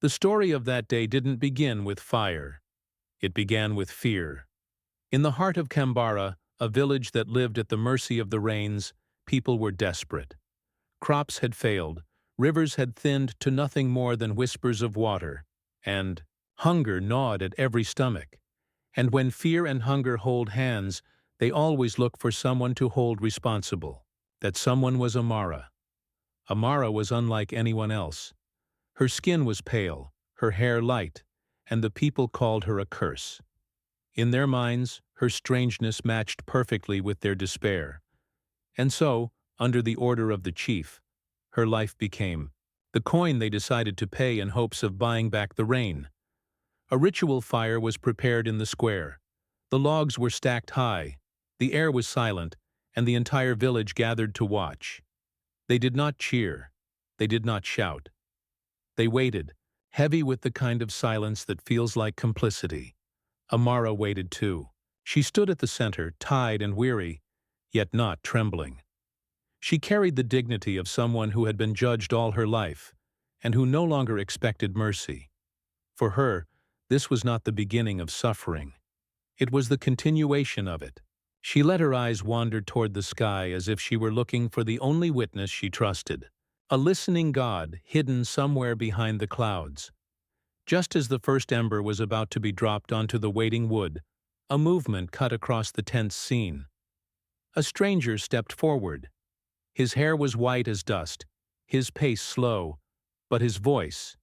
The story of that day didn't begin with fire. It began with fear. In the heart of Kambara, a village that lived at the mercy of the rains, people were desperate. Crops had failed, rivers had thinned to nothing more than whispers of water, and hunger gnawed at every stomach. And when fear and hunger hold hands, they always look for someone to hold responsible. That someone was Amara. Amara was unlike anyone else. Her skin was pale, her hair light, and the people called her a curse. In their minds, her strangeness matched perfectly with their despair. And so, under the order of the chief, her life became the coin they decided to pay in hopes of buying back the rain. A ritual fire was prepared in the square. The logs were stacked high, the air was silent, and the entire village gathered to watch. They did not cheer, they did not shout. They waited, heavy with the kind of silence that feels like complicity. Amara waited too. She stood at the center, tired and weary, yet not trembling. She carried the dignity of someone who had been judged all her life, and who no longer expected mercy. For her, this was not the beginning of suffering. It was the continuation of it. She let her eyes wander toward the sky as if she were looking for the only witness she trusted, a listening God hidden somewhere behind the clouds. Just as the first ember was about to be dropped onto the waiting wood, a movement cut across the tense scene. A stranger stepped forward. His hair was white as dust, his pace slow, but his voice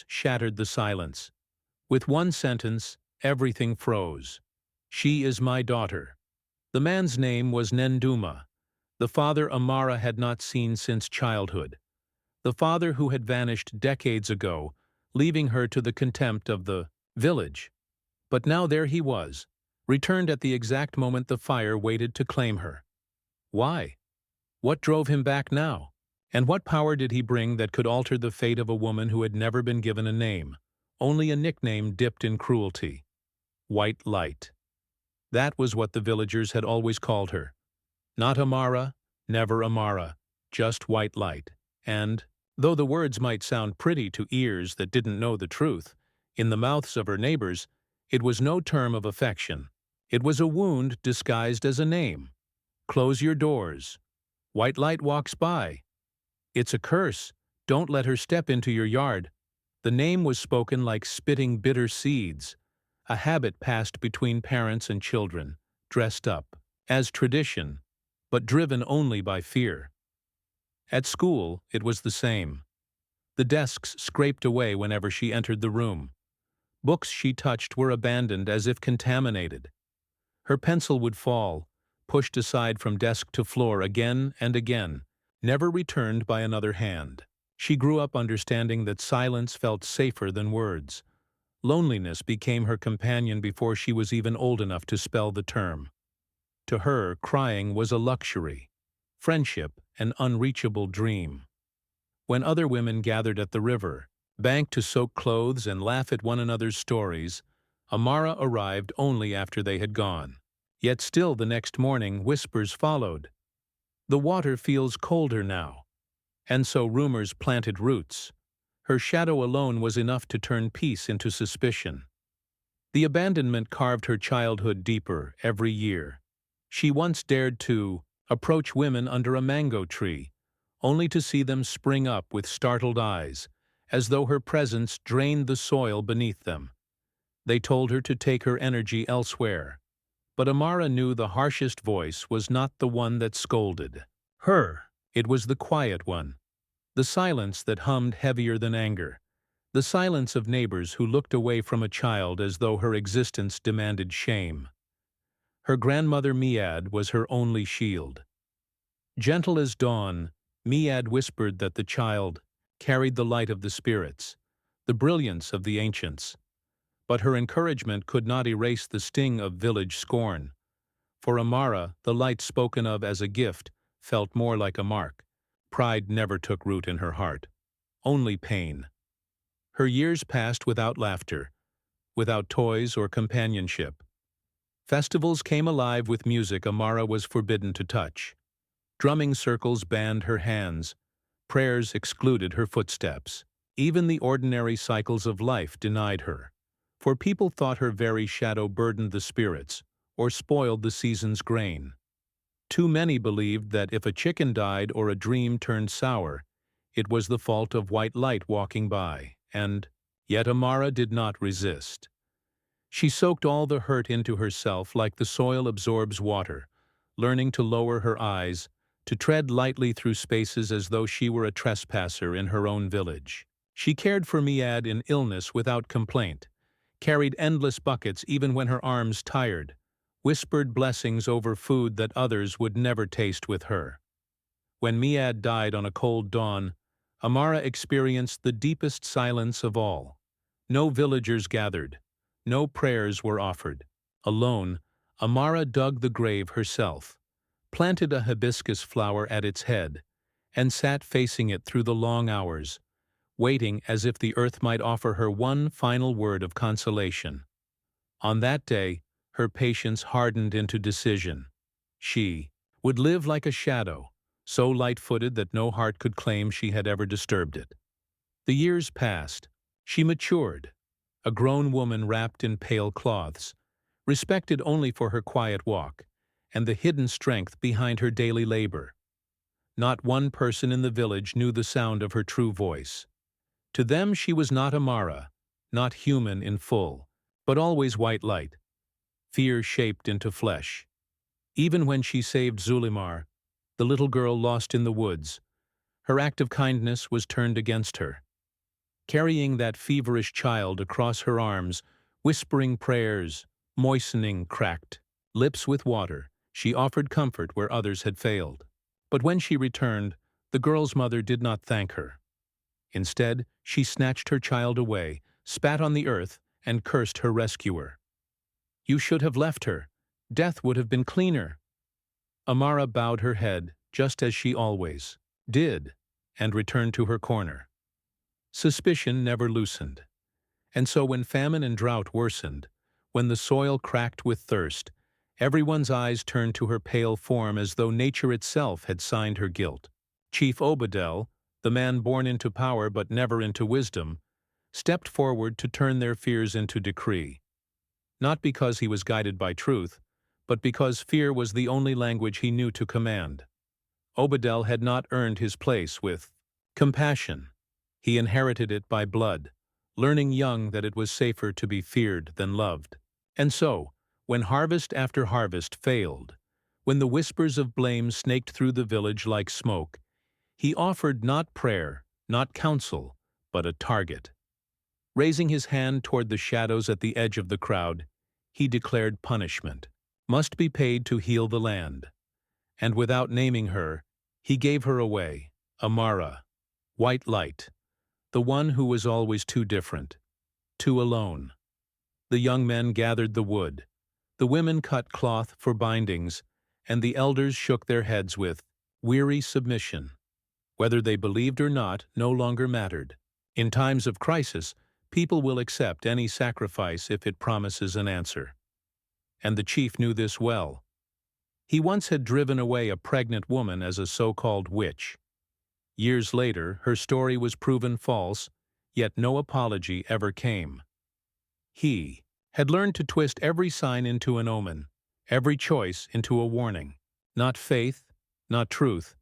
shattered the silence. With one sentence, everything froze. "She is my daughter." The man's name was Nenduma, the father Amara had not seen since childhood. The father who had vanished decades ago, leaving her to the contempt of the village. But now there he was, returned at the exact moment the fire waited to claim her. Why? What drove him back now? And what power did he bring that could alter the fate of a woman who had never been given a name, only a nickname dipped in cruelty? White Light. That was what the villagers had always called her. Not Amara, never Amara, just White Light. And, though the words might sound pretty to ears that didn't know the truth, in the mouths of her neighbors, it was no term of affection. It was a wound disguised as a name. Close your doors. White Light walks by. It's a curse. Don't let her step into your yard. The name was spoken like spitting bitter seeds, a habit passed between parents and children, dressed up as tradition, but driven only by fear. At school, it was the same. The desks scraped away whenever she entered the room. Books she touched were abandoned as if contaminated. Her pencil would fall, pushed aside from desk to floor again and again, never returned by another hand. She grew up understanding that silence felt safer than words. Loneliness became her companion before she was even old enough to spell the term. To her, crying was a luxury, friendship an unreachable dream. When other women gathered at the river, banked to soak clothes and laugh at one another's stories, Amara arrived only after they had gone. Yet still the next morning whispers followed. The water feels colder now. And so rumors planted roots. Her shadow alone was enough to turn peace into suspicion. The abandonment carved her childhood deeper every year. She once dared to approach women under a mango tree, only to see them spring up with startled eyes, as though her presence drained the soil beneath them. They told her to take her energy elsewhere. But Amara knew the harshest voice was not the one that scolded her. It was the quiet one. The silence that hummed heavier than anger. The silence of neighbors who looked away from a child as though her existence demanded shame. Her grandmother Miad was her only shield. Gentle as dawn, Miad whispered that the child carried the light of the spirits, the brilliance of the ancients. But her encouragement could not erase the sting of village scorn. For Amara, the light spoken of as a gift felt more like a mark. Pride never took root in her heart. Only pain. Her years passed without laughter, without toys or companionship. Festivals came alive with music Amara was forbidden to touch. Drumming circles banned her hands. Prayers excluded her footsteps. Even the ordinary cycles of life denied her, for people thought her very shadow burdened the spirits or spoiled the season's grain. Too many believed that if a chicken died or a dream turned sour, it was the fault of white light walking by, and yet Amara did not resist. She soaked all the hurt into herself like the soil absorbs water, learning to lower her eyes, to tread lightly through spaces as though she were a trespasser in her own village. She cared for Miad in illness without complaint, carried endless buckets even when her arms tired, whispered blessings over food that others would never taste with her. When Miad died on a cold dawn, Amara experienced the deepest silence of all. No villagers gathered. No prayers were offered. Alone, Amara dug the grave herself, planted a hibiscus flower at its head, and sat facing it through the long hours, waiting as if the earth might offer her one final word of consolation. On that day, her patience hardened into decision. She would live like a shadow, so light-footed that no heart could claim she had ever disturbed it. The years passed. She matured, a grown woman wrapped in pale cloths, respected only for her quiet walk and the hidden strength behind her daily labor. Not one person in the village knew the sound of her true voice. To them she was not Amara, not human in full, but always white light, fear shaped into flesh. Even when she saved Zulimar, the little girl lost in the woods, her act of kindness was turned against her. Carrying that feverish child across her arms, whispering prayers, moistening cracked lips with water, she offered comfort where others had failed. But when she returned, the girl's mother did not thank her. Instead, she snatched her child away, spat on the earth, and cursed her rescuer. "You should have left her. Death would have been cleaner." Amara bowed her head, just as she always did, and returned to her corner. Suspicion never loosened. And so when famine and drought worsened, when the soil cracked with thirst, everyone's eyes turned to her pale form as though nature itself had signed her guilt. Chief Obadel, the man born into power but never into wisdom, stepped forward to turn their fears into decree. Not because he was guided by truth, but because fear was the only language he knew to command. Obadel had not earned his place with compassion. He inherited it by blood, learning young that it was safer to be feared than loved. And so, when harvest after harvest failed, when the whispers of blame snaked through the village like smoke, he offered not prayer, not counsel, but a target. Raising his hand toward the shadows at the edge of the crowd, he declared punishment must be paid to heal the land. And without naming her, he gave her away, Amara, white light, the one who was always too different, too alone. The young men gathered the wood, the women cut cloth for bindings, and the elders shook their heads with weary submission. Whether they believed or not no longer mattered. In times of crisis, people will accept any sacrifice if it promises an answer. And the chief knew this well. He once had driven away a pregnant woman as a so-called witch. Years later, her story was proven false, yet no apology ever came. He had learned to twist every sign into an omen, every choice into a warning. Not faith, not truth,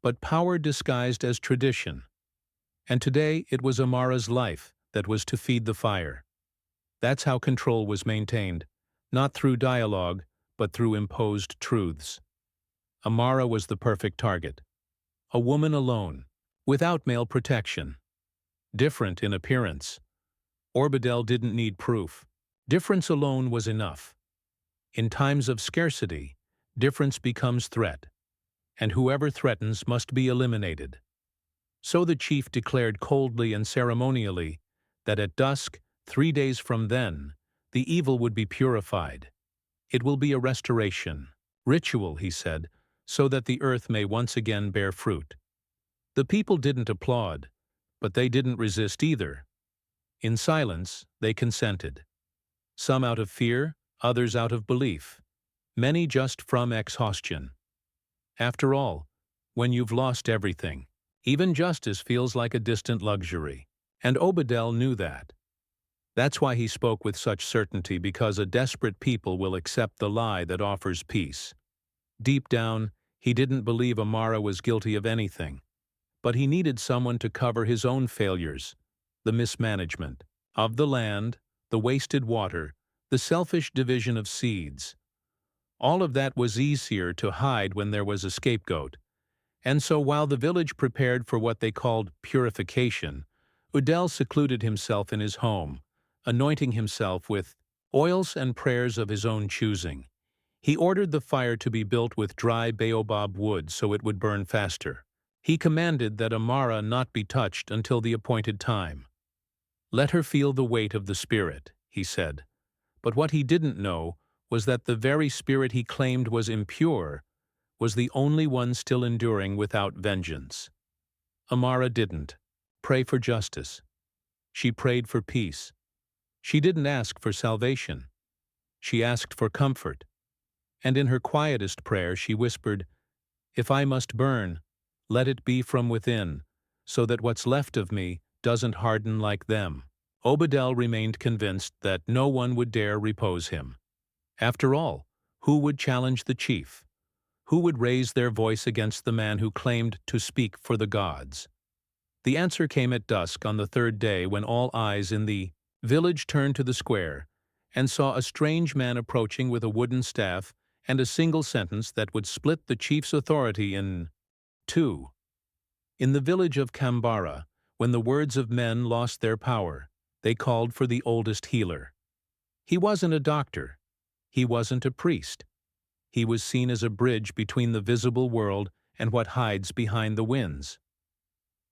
but power disguised as tradition. And today it was Amara's life that was to feed the fire. That's how control was maintained, not through dialogue, but through imposed truths. Amara was the perfect target. A woman alone, without male protection. Different in appearance. Orbadel didn't need proof. Difference alone was enough. In times of scarcity, difference becomes threat, and whoever threatens must be eliminated. So the chief declared coldly and ceremonially that at dusk, 3 days from then, the evil would be purified. It will be a restoration, ritual, he said, so that the earth may once again bear fruit. The people didn't applaud, but they didn't resist either. In silence, they consented. Some out of fear, others out of belief, many just from exhaustion. After all, when you've lost everything, even justice feels like a distant luxury. And Obadel knew that. That's why he spoke with such certainty, because a desperate people will accept the lie that offers peace. Deep down, he didn't believe Amara was guilty of anything, but he needed someone to cover his own failures, the mismanagement of the land, the wasted water, the selfish division of seeds. All of that was easier to hide when there was a scapegoat. And so while the village prepared for what they called purification, Udell secluded himself in his home, anointing himself with oils and prayers of his own choosing. He ordered the fire to be built with dry baobab wood so it would burn faster. He commanded that Amara not be touched until the appointed time. "Let her feel the weight of the Spirit," he said. But what he didn't know was that the very spirit he claimed was impure was the only one still enduring without vengeance. Amara didn't pray for justice. She prayed for peace. She didn't ask for salvation. She asked for comfort. And in her quietest prayer she whispered, "If I must burn, let it be from within, so that what's left of me doesn't harden like them." Obadel remained convinced that no one would dare repose him. After all, who would challenge the chief? Who would raise their voice against the man who claimed to speak for the gods? The answer came at dusk on the third day, when all eyes in the village turned to the square and saw a strange man approaching with a wooden staff and a single sentence that would split the chief's authority in two. In the village of Kambara, when the words of men lost their power, they called for the oldest healer. He wasn't a doctor. He wasn't a priest. He was seen as a bridge between the visible world and what hides behind the winds.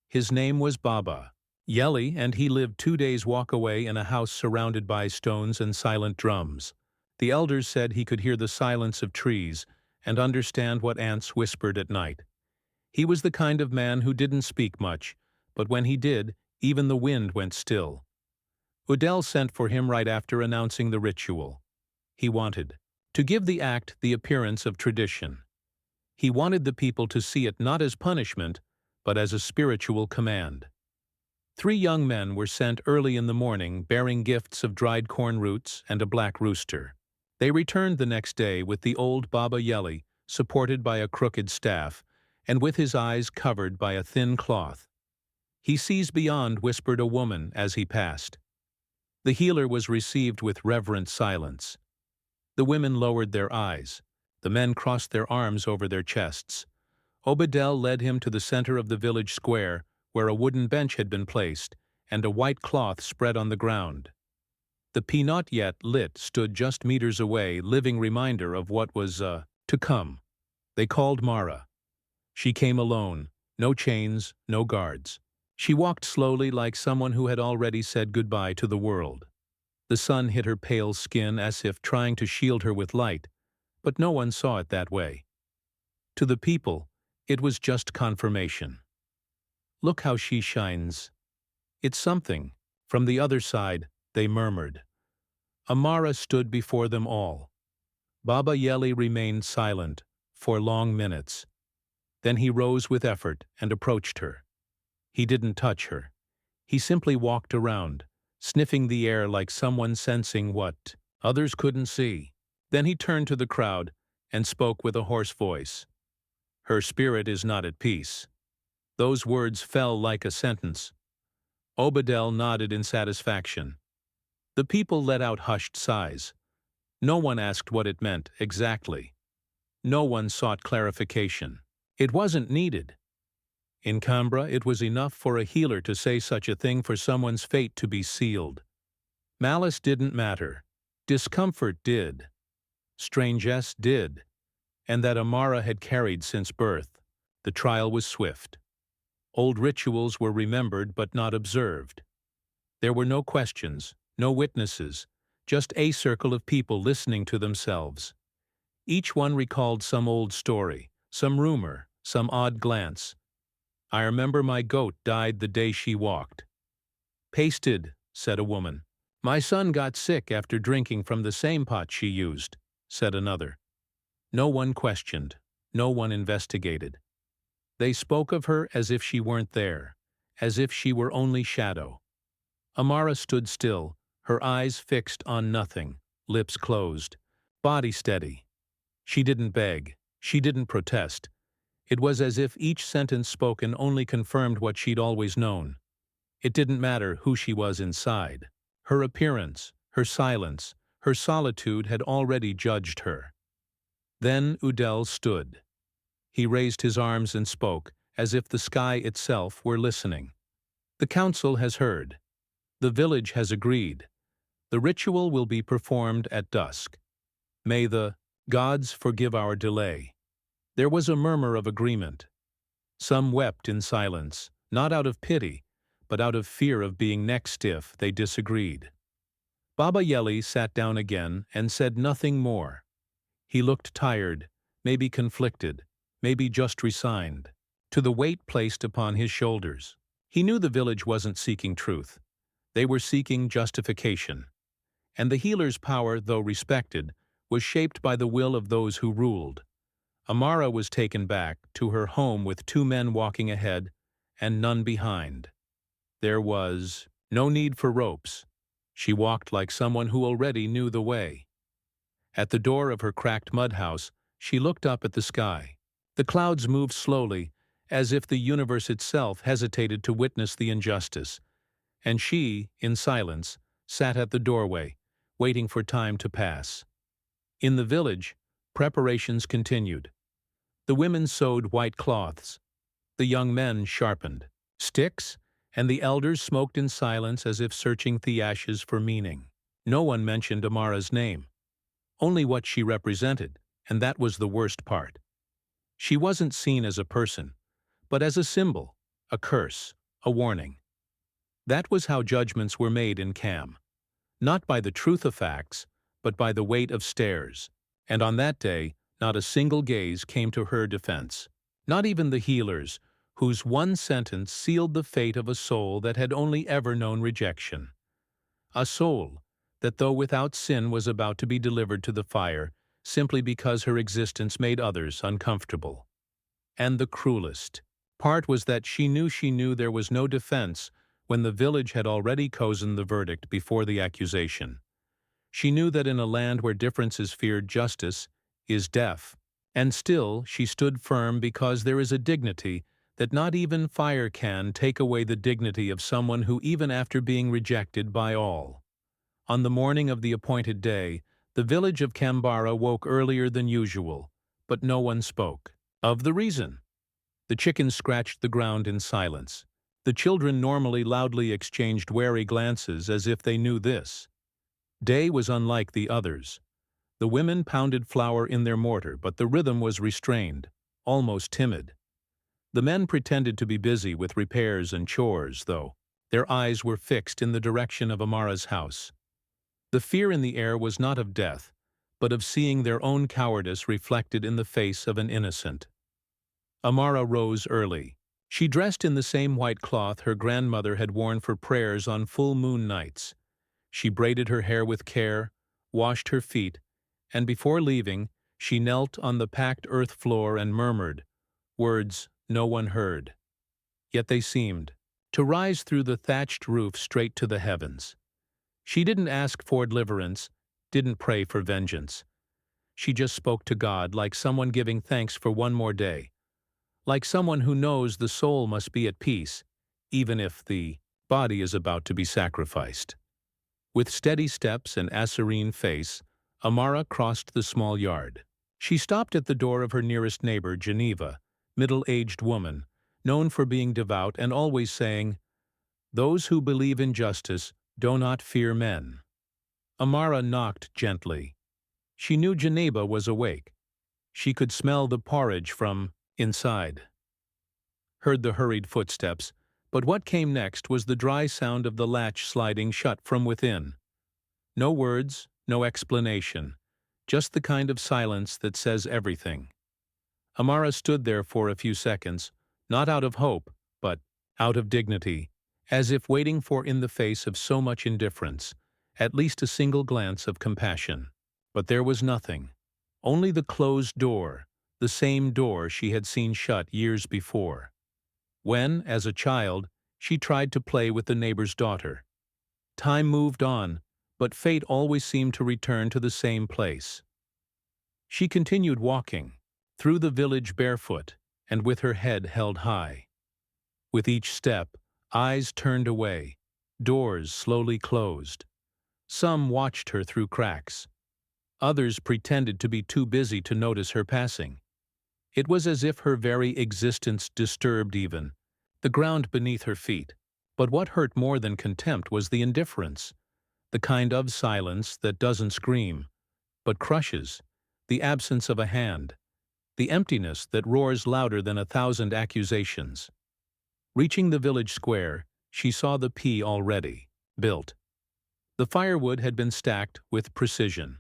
His name was Baba Yeli, and he lived 2 days' walk away in a house surrounded by stones and silent drums. The elders said he could hear the silence of trees and understand what ants whispered at night. He was the kind of man who didn't speak much, but when he did, even the wind went still. Udell sent for him right after announcing the ritual. He wanted to give the act the appearance of tradition. He wanted the people to see it not as punishment, but as a spiritual command. 3 young men were sent early in the morning, bearing gifts of dried corn roots and a black rooster. They returned the next day with the old Baba Yeli, supported by a crooked staff, and with his eyes covered by a thin cloth. "He sees beyond," whispered a woman as he passed. The healer was received with reverent silence. The women lowered their eyes. The men crossed their arms over their chests. Obadel led him to the center of the village square, where a wooden bench had been placed, and a white cloth spread on the ground. The P not yet lit stood just meters away, living reminder of what was to come. They called Mara. She came alone, no chains, no guards. She walked slowly, like someone who had already said goodbye to the world. The sun hit her pale skin as if trying to shield her with light, but no one saw it that way. To the people, it was just confirmation. "Look how she shines. It's something." From the other side, they murmured. Amara stood before them all. Baba Yeli remained silent for long minutes. Then he rose with effort and approached her. He didn't touch her. He simply walked around, sniffing the air like someone sensing what others couldn't see. Then he turned to the crowd and spoke with a hoarse voice. "Her spirit is not at peace." Those words fell like a sentence. Obadel nodded in satisfaction. The people let out hushed sighs. No one asked what it meant exactly. No one sought clarification. It wasn't needed. In Canberra, it was enough for a healer to say such a thing for someone's fate to be sealed. Malice didn't matter. Discomfort did. Strangeness did. And that Amara had carried since birth. The trial was swift. Old rituals were remembered but not observed. There were no questions, no witnesses, just a circle of people listening to themselves. Each one recalled some old story, some rumor, some odd glance. "I remember my goat died the day she walked." "Pasted," said a woman. "My son got sick after drinking from the same pot she used," said another. No one questioned. No one investigated. They spoke of her as if she weren't there, as if she were only shadow. Amara stood still, her eyes fixed on nothing, lips closed, body steady. She didn't beg. She didn't protest. It was as if each sentence spoken only confirmed what she'd always known. It didn't matter who she was inside. Her appearance, her silence, her solitude had already judged her. Then Udell stood. He raised his arms and spoke, as if the sky itself were listening. The council has heard. The village has agreed. The ritual will be performed at dusk. May the gods forgive our delay. There was a murmur of agreement. Some wept in silence, not out of pity, but out of fear of being neck-stiff. They disagreed. Baba Yeli sat down again and said nothing more. He looked tired, maybe conflicted, maybe just resigned, to the weight placed upon his shoulders. He knew the village wasn't seeking truth. They were seeking justification. And the healer's power, though respected, was shaped by the will of those who ruled. Amara was taken back to her home with 2 men walking ahead and none behind. There was no need for ropes. She walked like someone who already knew the way. At the door of her cracked mud house, she looked up at the sky. The clouds moved slowly, as if the universe itself hesitated to witness the injustice, and she, in silence, sat at the doorway, waiting for time to pass. In the village, preparations continued. The women sewed white cloths. The young men sharpened sticks, and the elders smoked in silence as if searching the ashes for meaning. No one mentioned Amara's name. Only what she represented, and that was the worst part. She wasn't seen as a person, but as a symbol, a curse, a warning. That was how judgments were made in Cam. Not by the truth of facts, but by the weight of stares. And on that day, not a single gaze came to her defense. Not even the healers, whose one sentence sealed the fate of a soul that had only ever known rejection. A soul that, though without sin, was about to be delivered to the fire simply because her existence made others uncomfortable. And the cruelest part was that she knew there was no defense when the village had already cozened the verdict before the accusation. She knew that in a land where differences feared justice is deaf, and still she stood firm because there is a dignity that not even fire can take away, the dignity of someone who, even after being rejected by all. On the morning of the appointed day, the village of Kambara woke earlier than usual, but no one spoke. Of the reason. The chickens scratched the ground in silence. The children normally loudly exchanged wary glances as if they knew this. Day was unlike the others. The women pounded flour in their mortar, but the rhythm was restrained, almost timid. The men pretended to be busy with repairs and chores, though. Their eyes were fixed in the direction of Amara's house. The fear in the air was not of death, but of seeing their own cowardice reflected in the face of an innocent. Amara rose early. She dressed in the same white cloth her grandmother had worn for prayers on full moon nights. She braided her hair with care, washed her feet, and before leaving, she knelt on the packed earth floor and murmured words no one heard. Yet they seemed to rise through the thatched roof straight to the heavens. She didn't ask for deliverance, didn't pray for vengeance. She just spoke to God like someone giving thanks for one more day, like someone who knows the soul must be at peace, even if the body is about to be sacrificed. With steady steps and a serene face, Amara crossed the small yard. She stopped at the door of her nearest neighbor, Geneva, middle-aged woman, known for being devout and always saying, "Those who believe in justice do not fear men." Amara knocked gently. She knew Geneva was awake. She could smell the porridge from inside. Heard the hurried footsteps, but what came next was the dry sound of the latch sliding shut from within. No words, no explanation, just the kind of silence that says everything. Amara stood there for a few seconds, not out of hope, but out of dignity, as if waiting for, in the face of so much indifference, at least a single glance of compassion. But there was nothing. Only the closed door, the same door she had seen shut years before, when, as a child, she tried to play with the neighbor's daughter. Time moved on, but fate always seemed to return to the same place. She continued walking, through the village barefoot, and with her head held high. With each step, eyes turned away, doors slowly closed. Some watched her through cracks. Others pretended to be too busy to notice her passing. It was as if her very existence disturbed even the ground beneath her feet. But what hurt more than contempt was the indifference, the kind of silence that doesn't scream, but crushes, the absence of a hand, the emptiness that roars louder than 1,000 accusations. Reaching the village square, she saw the P already built. The firewood had been stacked with precision.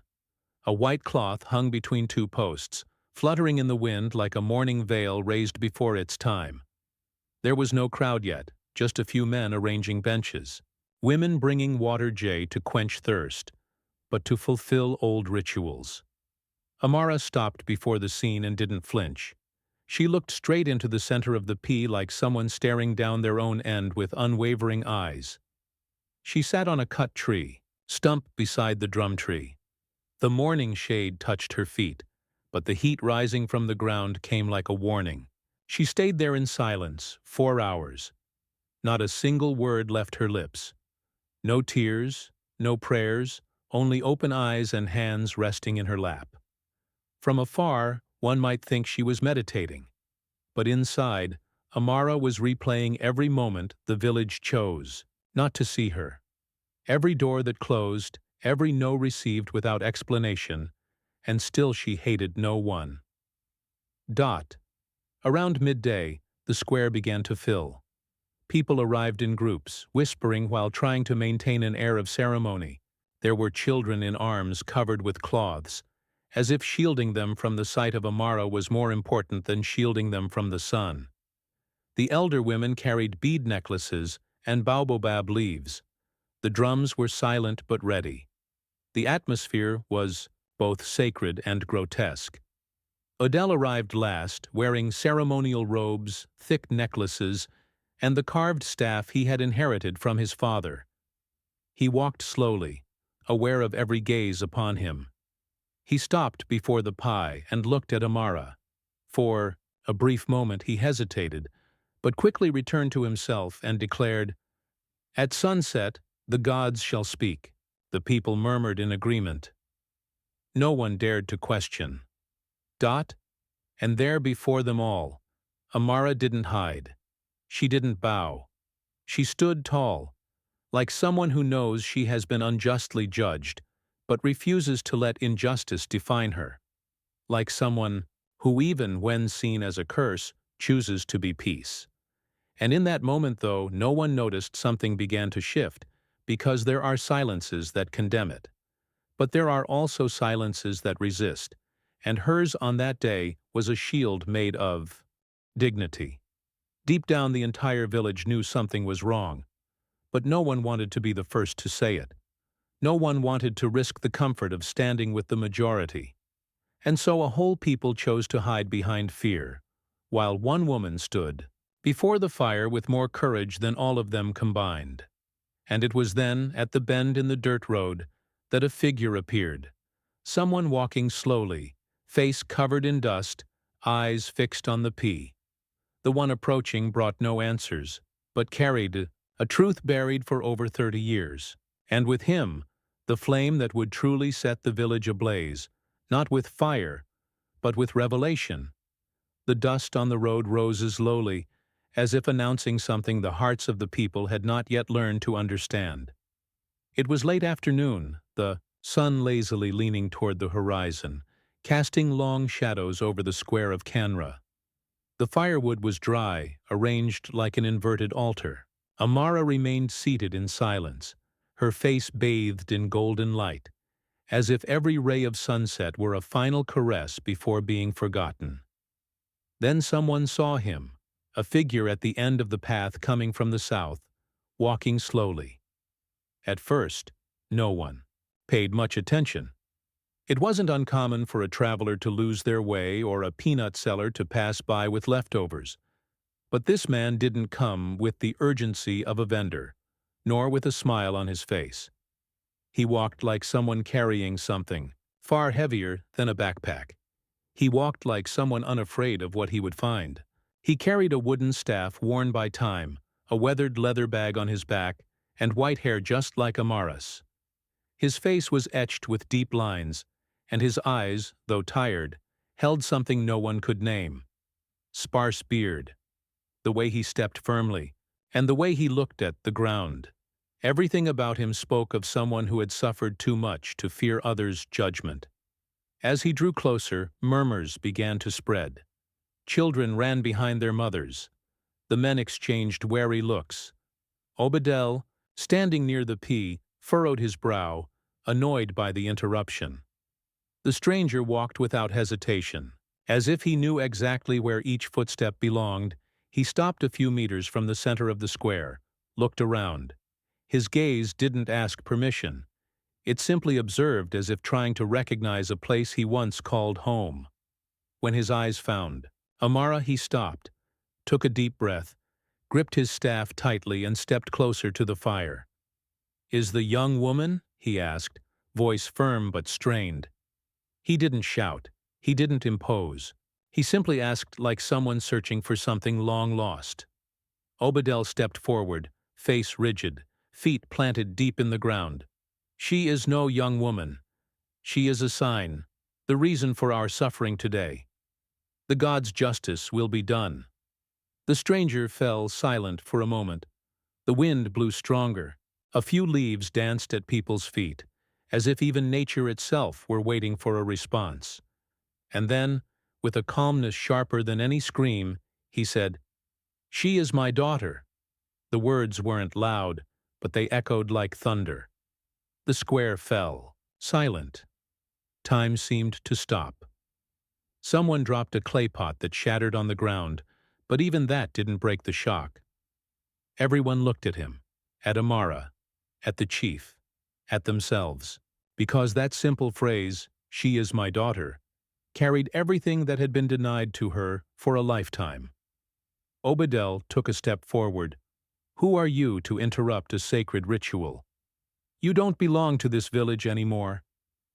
A white cloth hung between two posts, fluttering in the wind like a morning veil raised before its time. There was no crowd yet, just a few men arranging benches, women bringing water to quench thirst, but to fulfill old rituals. Amara stopped before the scene and didn't flinch. She looked straight into the center of the P like someone staring down their own end with unwavering eyes. She sat on a cut tree, stump beside the drum tree. The morning shade touched her feet, but the heat rising from the ground came like a warning. She stayed there in silence, 4 hours. Not a single word left her lips. No tears, no prayers, only open eyes and hands resting in her lap. From afar, one might think she was meditating. But inside, Amara was replaying every moment the village chose not to see her. Every door that closed, every no received without explanation, and still she hated no one. Around midday, the square began to fill. People arrived in groups, whispering while trying to maintain an air of ceremony. There were children in arms covered with cloths, as if shielding them from the sight of Amara was more important than shielding them from the sun. The elder women carried bead necklaces and baobab leaves. The drums were silent but ready. The atmosphere was both sacred and grotesque. Odell arrived last, wearing ceremonial robes, thick necklaces, and the carved staff he had inherited from his father. He walked slowly, aware of every gaze upon him. He stopped before the pie and looked at Amara. For a brief moment he hesitated, but quickly returned to himself and declared, "At sunset, the gods shall speak." The people murmured in agreement. No one dared to question. And there before them all, Amara didn't hide. She didn't bow. She stood tall, like someone who knows she has been unjustly judged, but refuses to let injustice define her. Like someone who, even when seen as a curse, chooses to be peace. And in that moment, though, no one noticed something began to shift, because there are silences that condemn it. But there are also silences that resist, and hers on that day was a shield made of dignity. Deep down, the entire village knew something was wrong, but no one wanted to be the first to say it. No one wanted to risk the comfort of standing with the majority. And so a whole people chose to hide behind fear, while one woman stood before the fire with more courage than all of them combined. And it was then, at the bend in the dirt road, that a figure appeared. Someone walking slowly, face covered in dust, eyes fixed on the P. The one approaching brought no answers, but carried a truth buried for over 30 years. And with him, the flame that would truly set the village ablaze, not with fire, but with revelation. The dust on the road rose slowly, as if announcing something the hearts of the people had not yet learned to understand. It was late afternoon, the sun lazily leaning toward the horizon, casting long shadows over the square of Canra. The firewood was dry, arranged like an inverted altar. Amara remained seated in silence, her face bathed in golden light, as if every ray of sunset were a final caress before being forgotten. Then someone saw him, a figure at the end of the path coming from the south, walking slowly. At first, no one paid much attention. It wasn't uncommon for a traveler to lose their way or a peanut seller to pass by with leftovers. But this man didn't come with the urgency of a vendor, nor with a smile on his face. He walked like someone carrying something, far heavier than a backpack. He walked like someone unafraid of what he would find. He carried a wooden staff worn by time, a weathered leather bag on his back, and white hair just like Amara's. His face was etched with deep lines, and his eyes, though tired, held something no one could name. Sparse beard, the way he stepped firmly, and the way he looked at the ground. Everything about him spoke of someone who had suffered too much to fear others' judgment. As he drew closer, murmurs began to spread. Children ran behind their mothers. The men exchanged wary looks. Obadel, standing near the P, furrowed his brow, annoyed by the interruption. The stranger walked without hesitation. As if he knew exactly where each footstep belonged, he stopped a few meters from the center of the square, looked around. His gaze didn't ask permission. It simply observed as if trying to recognize a place he once called home. When his eyes found Amara, he stopped, took a deep breath, gripped his staff tightly and stepped closer to the fire. "Is the young woman?" he asked, voice firm but strained. He didn't shout. He didn't impose. He simply asked like someone searching for something long lost. Obadel stepped forward, face rigid, feet planted deep in the ground. "She is no young woman. She is a sign, the reason for our suffering today. The God's justice will be done." The stranger fell silent for a moment. The wind blew stronger. A few leaves danced at people's feet, as if even nature itself were waiting for a response. And then, with a calmness sharper than any scream, he said, "She is my daughter." The words weren't loud, but they echoed like thunder. The square fell, silent. Time seemed to stop. Someone dropped a clay pot that shattered on the ground, but even that didn't break the shock. Everyone looked at him, at Amara, at the chief, at themselves, because that simple phrase, "She is my daughter," carried everything that had been denied to her for a lifetime. Obadel took a step forward. "Who are you to interrupt a sacred ritual? You don't belong to this village anymore."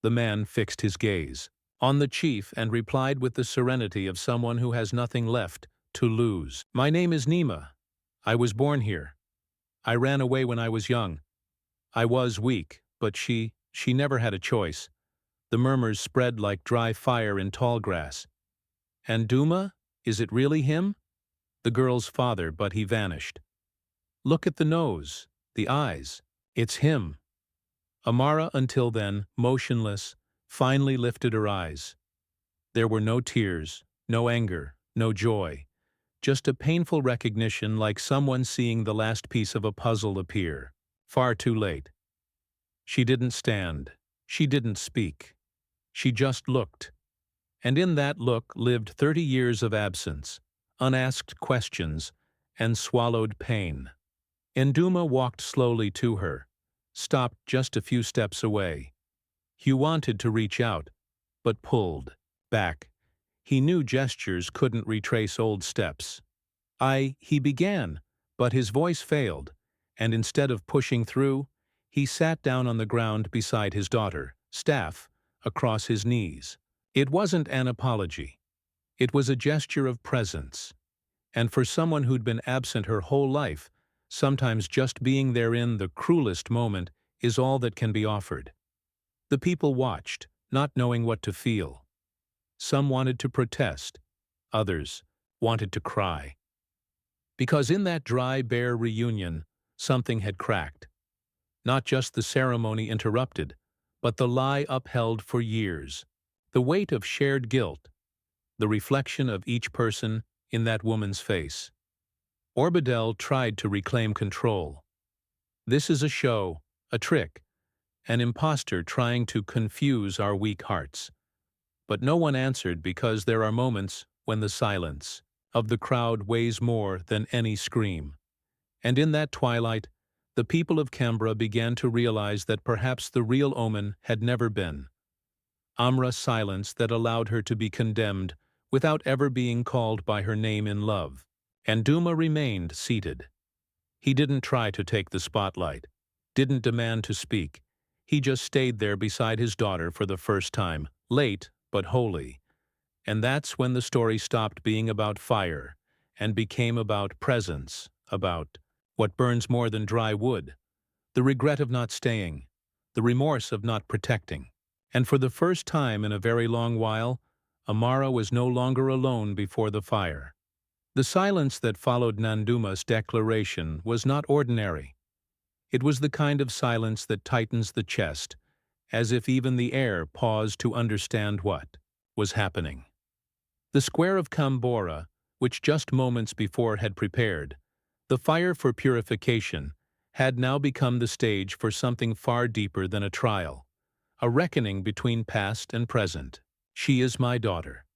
The man fixed his gaze on the chief and replied with the serenity of someone who has nothing left to lose. "My name is Nima. I was born here. I ran away when I was young. I was weak, but she never had a choice." The murmurs spread like dry fire in tall grass. "And Duma? Is it really him?" "The girl's father, but he vanished." "Look at the nose, the eyes. It's him." Amara, until then, motionless, finally lifted her eyes. There were no tears, no anger, no joy, just a painful recognition like someone seeing the last piece of a puzzle appear, far too late. She didn't stand. She didn't speak. She just looked. And in that look lived 30 years of absence, unasked questions, and swallowed pain. Nduma walked slowly to her, stopped just a few steps away. He wanted to reach out, but pulled back. He knew gestures couldn't retrace old steps. He began, but his voice failed, and instead of pushing through, he sat down on the ground beside his daughter, staff across his knees. It wasn't an apology. It was a gesture of presence. And for someone who'd been absent her whole life, sometimes just being there in the cruelest moment is all that can be offered. The people watched, not knowing what to feel. Some wanted to protest. Others wanted to cry. Because in that dry, bare reunion, something had cracked. Not just the ceremony interrupted, but the lie upheld for years. The weight of shared guilt. The reflection of each person in that woman's face. Orbadel tried to reclaim control. "This is a show, a trick, an impostor trying to confuse our weak hearts." But no one answered because there are moments when the silence of the crowd weighs more than any scream. And in that twilight, the people of Canberra began to realize that perhaps the real Omen had never been. Amra's silence that allowed her to be condemned without ever being called by her name in love. And Duma remained seated. He didn't try to take the spotlight, didn't demand to speak. He just stayed there beside his daughter for the first time, late but holy. And that's when the story stopped being about fire and became about presence, about what burns more than dry wood, the regret of not staying, the remorse of not protecting. And for the first time in a very long while, Amara was no longer alone before the fire. The silence that followed Nanduma's declaration was not ordinary. It was the kind of silence that tightens the chest, as if even the air paused to understand what was happening. The square of Kambora, which just moments before had prepared, the fire for purification, had now become the stage for something far deeper than a trial, a reckoning between past and present. She is my daughter.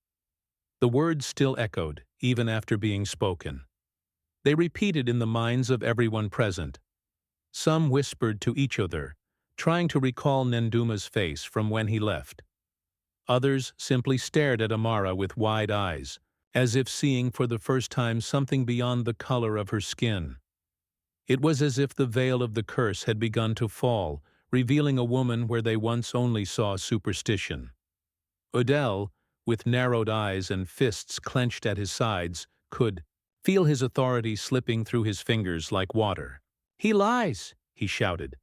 The words still echoed, even after being spoken. They repeated in the minds of everyone present. Some whispered to each other, trying to recall Nenduma's face from when he left. Others simply stared at Amara with wide eyes, as if seeing for the first time something beyond the color of her skin. It was as if the veil of the curse had begun to fall, revealing a woman where they once only saw superstition. Odell, with narrowed eyes and fists clenched at his sides, could feel his authority slipping through his fingers like water. "He lies," he shouted.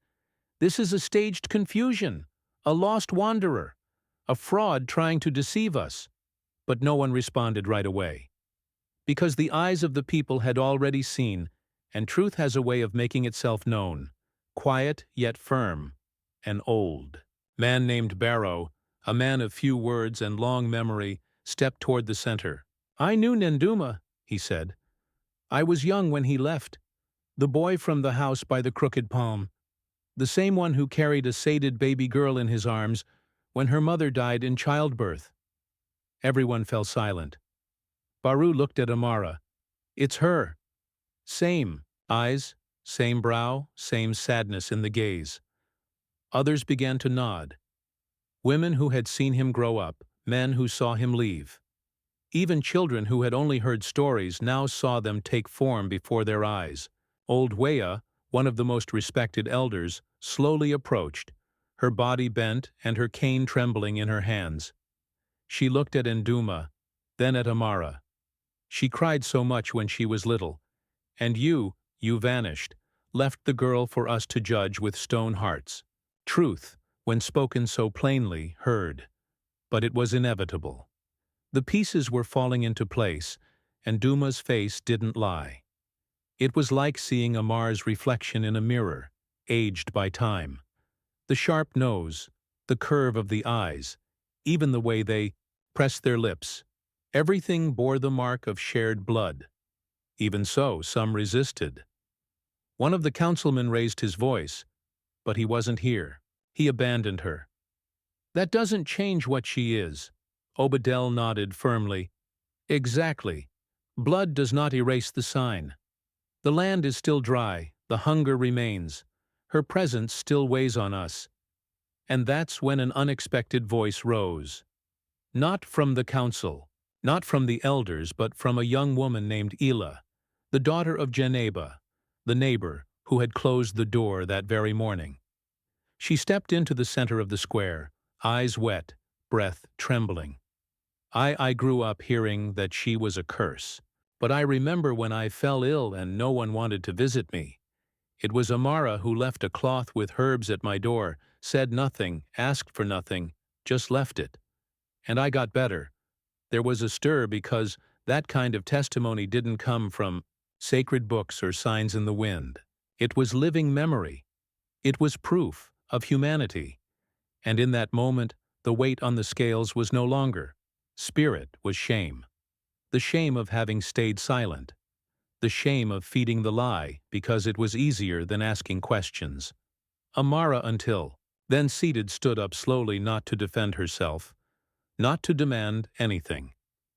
"This is a staged confusion, a lost wanderer, a fraud trying to deceive us." But no one responded right away, because the eyes of the people had already seen, and truth has a way of making itself known, quiet yet firm, and old. Man named Barrow, a man of few words and long memory, stepped toward the center. "I knew Nenduma," he said. "I was young when he left, the boy from the house by the crooked palm, the same one who carried a sated baby girl in his arms when her mother died in childbirth." Everyone fell silent. Baru looked at Amara. "It's her. Same eyes, same brow, same sadness in the gaze." Others began to nod. Women who had seen him grow up, men who saw him leave. Even children who had only heard stories now saw them take form before their eyes. Old Weah, one of the most respected elders, slowly approached, her body bent and her cane trembling in her hands. She looked at Nduma, then at Amara. "She cried so much when she was little. And you vanished, left the girl for us to judge with stone hearts. Truth, when spoken so plainly, heard. But it was inevitable." The pieces were falling into place, and Duma's face didn't lie. It was like seeing Amar's reflection in a mirror, aged by time. The sharp nose, the curve of the eyes, even the way they pressed their lips. Everything bore the mark of shared blood. Even so, some resisted. One of the councilmen raised his voice, but he wasn't here. He abandoned her. "That doesn't change what she is." Obadel nodded firmly. "Exactly. Blood does not erase the sign. The land is still dry, the hunger remains. Her presence still weighs on us." And that's when an unexpected voice rose. Not from the council, not from the elders, but from a young woman named Ela, the daughter of Geneba, the neighbor who had closed the door that very morning. She stepped into the center of the square, eyes wet, breath trembling. I grew up hearing that she was a curse, but I remember when I fell ill and no one wanted to visit me. It was Amara who left a cloth with herbs at my door, said nothing, asked for nothing, just left it. And I got better. There was a stir because that kind of testimony didn't come from sacred books or signs in the wind. It was living memory. It was proof of humanity. And in that moment, the weight on the scales was no longer. Spirit was shame. The shame of having stayed silent. The shame of feeding the lie because it was easier than asking questions. Amara until then seated stood up slowly, not to defend herself, not to demand anything.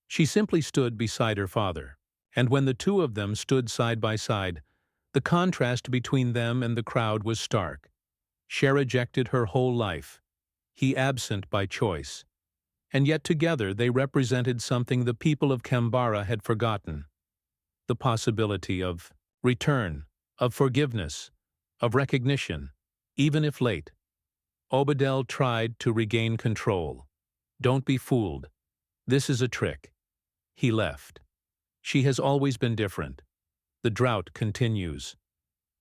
She simply stood beside her father. And when the two of them stood side by side, the contrast between them and the crowd was stark. She rejected her whole life, he absent by choice. And yet together they represented something the people of Kambara had forgotten. The possibility of return, of forgiveness, of recognition, even if late. Obadel tried to regain control. Don't be fooled. This is a trick. He left. She has always been different. The drought continues.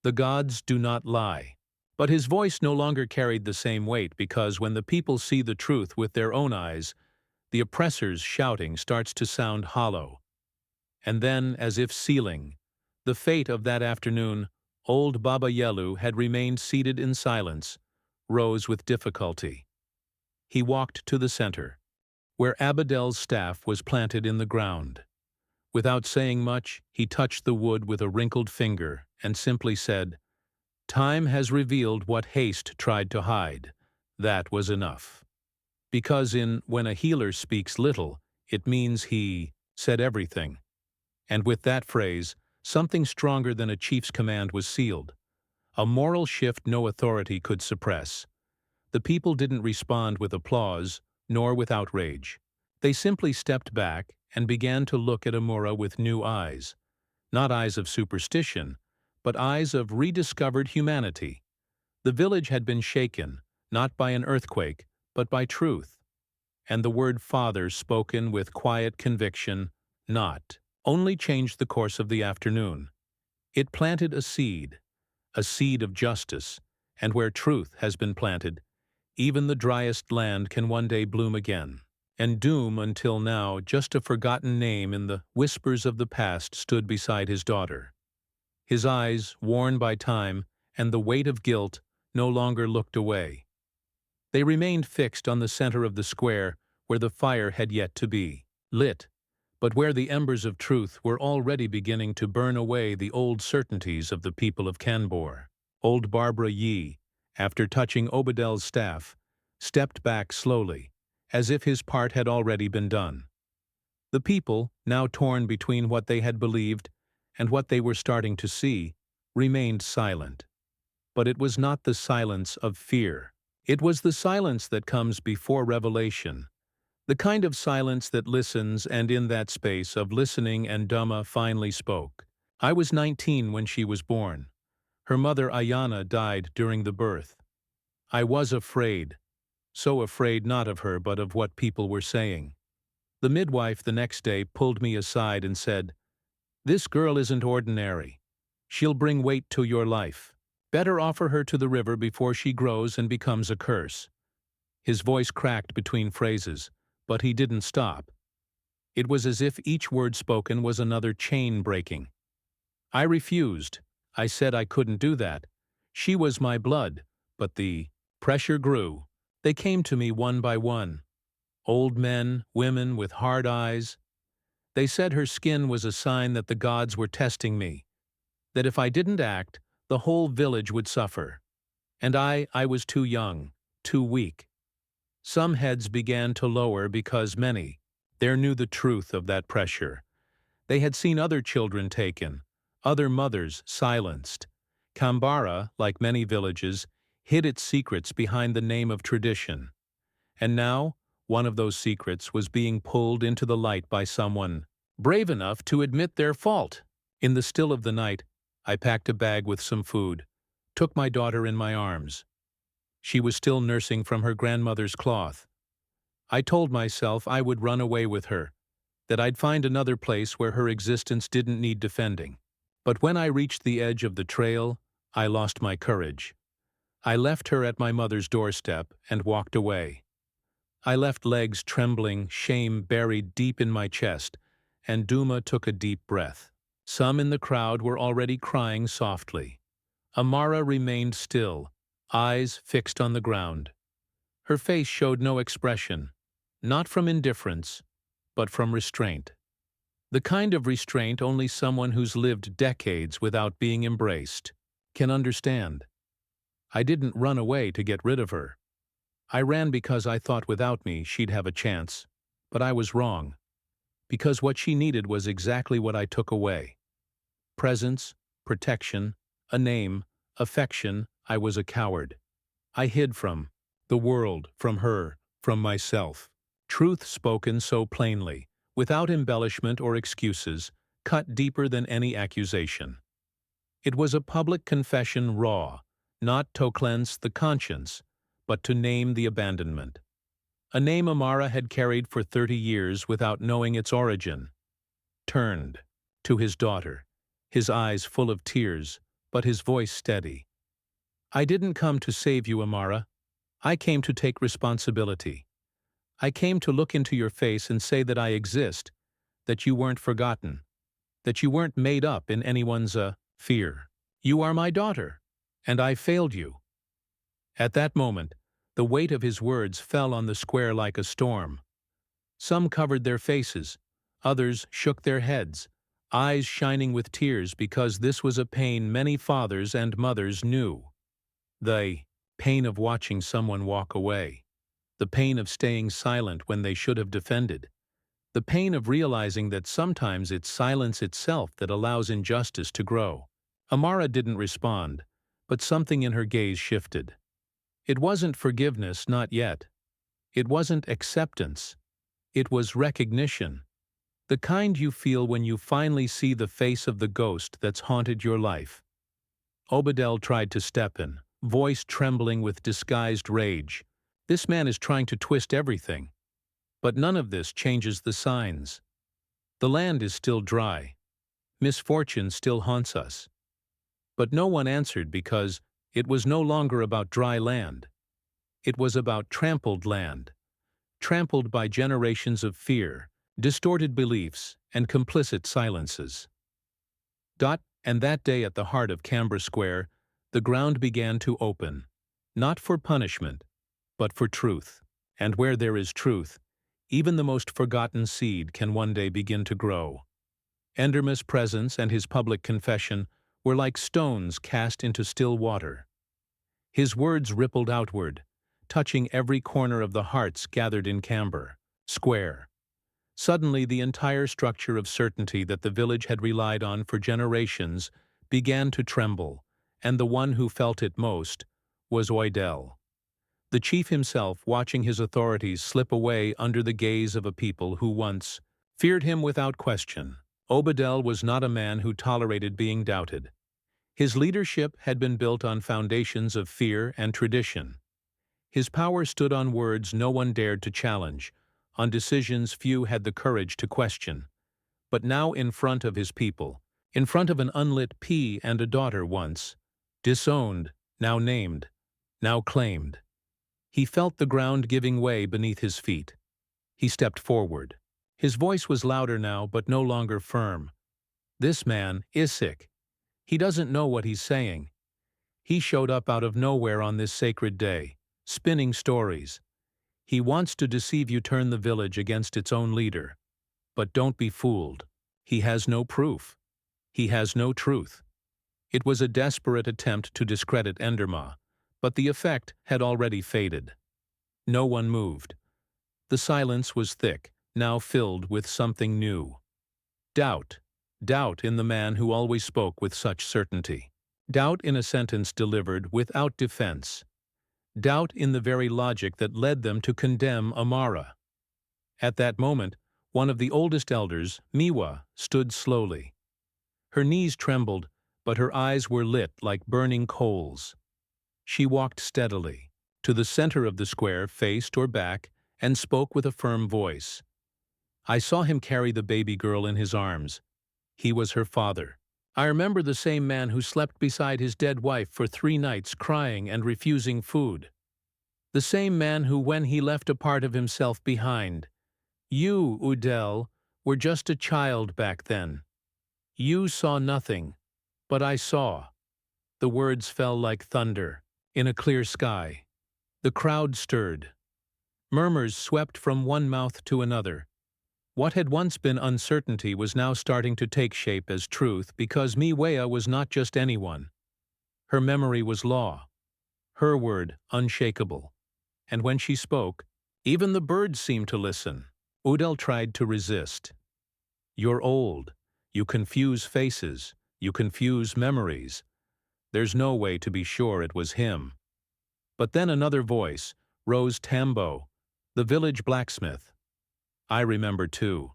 The gods do not lie. But his voice no longer carried the same weight because when the people see the truth with their own eyes, the oppressor's shouting starts to sound hollow. And then, as if sealing the fate of that afternoon, old Baba Yelu had remained seated in silence, rose with difficulty. He walked to the center, where Abadel's staff was planted in the ground. Without saying much, he touched the wood with a wrinkled finger and simply said, "Time has revealed what haste tried to hide. That was enough." Because when a healer speaks little, it means he said everything. And with that phrase, something stronger than a chief's command was sealed. A moral shift no authority could suppress. The people didn't respond with applause, nor with outrage. They simply stepped back and began to look at Amura with new eyes. Not eyes of superstition, but eyes of rediscovered humanity. The village had been shaken, not by an earthquake, but by truth. And the word Father, spoken with quiet conviction, not only changed the course of the afternoon. It planted a seed of justice, and where truth has been planted, even the driest land can one day bloom again. And Doom, until now just a forgotten name in the whispers of the past, stood beside his daughter. His eyes, worn by time and the weight of guilt, no longer looked away. They remained fixed on the center of the square where the fire had yet to be lit, but where the embers of truth were already beginning to burn away the old certainties of the people of Kanbor. Old Barbara Yi, after touching Obadel's staff, stepped back slowly, as if his part had already been done. The people, now torn between what they had believed and what they were starting to see, remained silent. But it was not the silence of fear. It was the silence that comes before revelation, the kind of silence that listens, and in that space of listening and Dhamma finally spoke. I was 19 when she was born. Her mother Ayana died during the birth. I was afraid, so afraid not of her but of what people were saying. The midwife the next day pulled me aside and said, "This girl isn't ordinary. She'll bring weight to your life. Better offer her to the river before she grows and becomes a curse." His voice cracked between phrases, but he didn't stop. It was as if each word spoken was another chain breaking. I refused. I said I couldn't do that. She was my blood, but the pressure grew. They came to me one by one. Old men, women with hard eyes. They said her skin was a sign that the gods were testing me, that if I didn't act, the whole village would suffer. And I was too young, too weak. Some heads began to lower because many there knew the truth of that pressure. They had seen other children taken, other mothers silenced. Kambara, like many villages, hid its secrets behind the name of tradition. And now, one of those secrets was being pulled into the light by someone brave enough to admit their fault. In the still of the night, I packed a bag with some food, took my daughter in my arms. She was still nursing from her grandmother's cloth. I told myself I would run away with her, that I'd find another place where her existence didn't need defending. But when I reached the edge of the trail, I lost my courage. I left her at my mother's doorstep and walked away. I left legs trembling, shame buried deep in my chest, and Duma took a deep breath. Some in the crowd were already crying softly. Amara remained still, eyes fixed on the ground. Her face showed no expression, not from indifference, but from restraint. The kind of restraint only someone who's lived decades without being embraced can understand. I didn't run away to get rid of her. I ran because I thought without me she'd have a chance, but I was wrong. Because what she needed was exactly what I took away. Presence, protection, a name, affection. I was a coward. I hid from the world, from her, from myself. Truth spoken so plainly, without embellishment or excuses, cut deeper than any accusation. It was a public confession raw, not to cleanse the conscience, but to name the abandonment. A name Amara had carried for 30 years without knowing its origin. Turned to his daughter, his eyes full of tears, but his voice steady. "I didn't come to save you, Amara. I came to take responsibility. I came to look into your face and say that I exist, that you weren't forgotten, that you weren't made up in anyone's fear. You are my daughter, and I failed you." At that moment, the weight of his words fell on the square like a storm. Some covered their faces, others shook their heads, eyes shining with tears because this was a pain many fathers and mothers knew. The pain of watching someone walk away. The pain of staying silent when they should have defended. The pain of realizing that sometimes it's silence itself that allows injustice to grow. Amara didn't respond, but something in her gaze shifted. It wasn't forgiveness, not yet. It wasn't acceptance. It was recognition. The kind you feel when you finally see the face of the ghost that's haunted your life. Obadel tried to step in, voice trembling with disguised rage. "This man is trying to twist everything. But none of this changes the signs. The land is still dry. Misfortune still haunts us." But no one answered because it was no longer about dry land. It was about trampled land, trampled by generations of fear, distorted beliefs, and complicit silences. And that day at the heart of Canberra Square, the ground began to open, not for punishment, but for truth. And where there is truth, even the most forgotten seed can one day begin to grow. Enderma's presence and his public confession were like stones cast into still water. His words rippled outward, touching every corner of the hearts gathered in Canberra Square. Suddenly, the entire structure of certainty that the village had relied on for generations began to tremble, and the one who felt it most was Oidel. The chief himself, watching his authorities slip away under the gaze of a people who once feared him without question. Obadel was not a man who tolerated being doubted. His leadership had been built on foundations of fear and tradition. His power stood on words no one dared to challenge, on decisions few had the courage to question. But now in front of his people, in front of an unlit pea and a daughter once, disowned, now named, now claimed, he felt the ground giving way beneath his feet. He stepped forward. His voice was louder now, but no longer firm. "This man is sick. He doesn't know what he's saying. He showed up out of nowhere on this sacred day, spinning stories. He wants to deceive you, turn the village against its own leader. But don't be fooled. He has no proof. He has no truth." It was a desperate attempt to discredit Enderma, but the effect had already faded. No one moved. The silence was thick, now filled with something new. Doubt. Doubt in the man who always spoke with such certainty. Doubt in a sentence delivered without defense. Doubt in the very logic that led them to condemn Amara. At that moment, one of the oldest elders, Miwa, stood slowly. Her knees trembled, but her eyes were lit like burning coals. She walked steadily, to the center of the square, faced or back, and spoke with a firm voice. "I saw him carry the baby girl in his arms. He was her father. I remember the same man who slept beside his dead wife for 3 nights crying and refusing food. The same man who, when he left a part of himself behind. You, Udel, were just a child back then. You saw nothing, but I saw." The words fell like thunder, in a clear sky. The crowd stirred. Murmurs swept from one mouth to another. What had once been uncertainty was now starting to take shape as truth, because Miwea was not just anyone. Her memory was law, her word unshakable. And when she spoke, even the birds seemed to listen. Udel tried to resist. "You're old. You confuse faces. You confuse memories. There's no way to be sure it was him." But then another voice, Rose Tambo, the village blacksmith. "I remember too.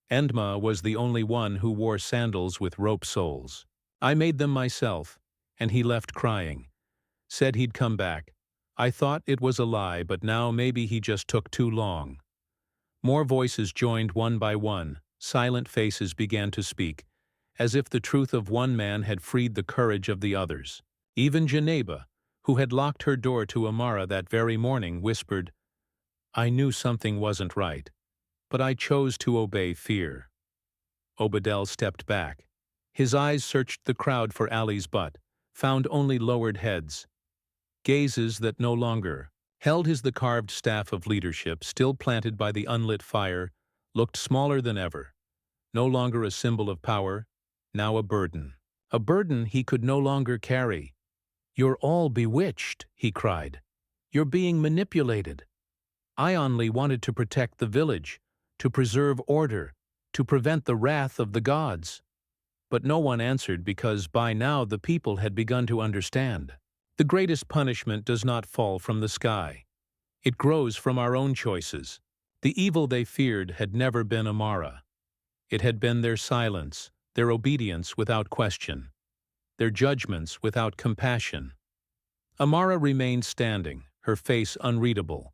Endma was the only one who wore sandals with rope soles. I made them myself, and he left crying. Said he'd come back. I thought it was a lie, but now maybe he just took too long. More voices joined one by one, silent faces began to speak, as if the truth of one man had freed the courage of the others. Even Geneba, who had locked her door to Amara that very morning, whispered, I knew something wasn't right, but I chose to obey fear. Obadel stepped back. His eyes searched the crowd for Ali's butt, found only lowered heads. Gazes that no longer held his the carved staff of leadership, still planted by the unlit fire, looked smaller than ever. No longer a symbol of power, now a burden. A burden he could no longer carry. You're all bewitched, he cried. You're being manipulated. I only wanted to protect the village, to preserve order, to prevent the wrath of the gods. But no one answered because by now the people had begun to understand. The greatest punishment does not fall from the sky. It grows from our own choices. The evil they feared had never been Amara. It had been their silence, their obedience without question, their judgments without compassion. Amara remained standing, her face unreadable.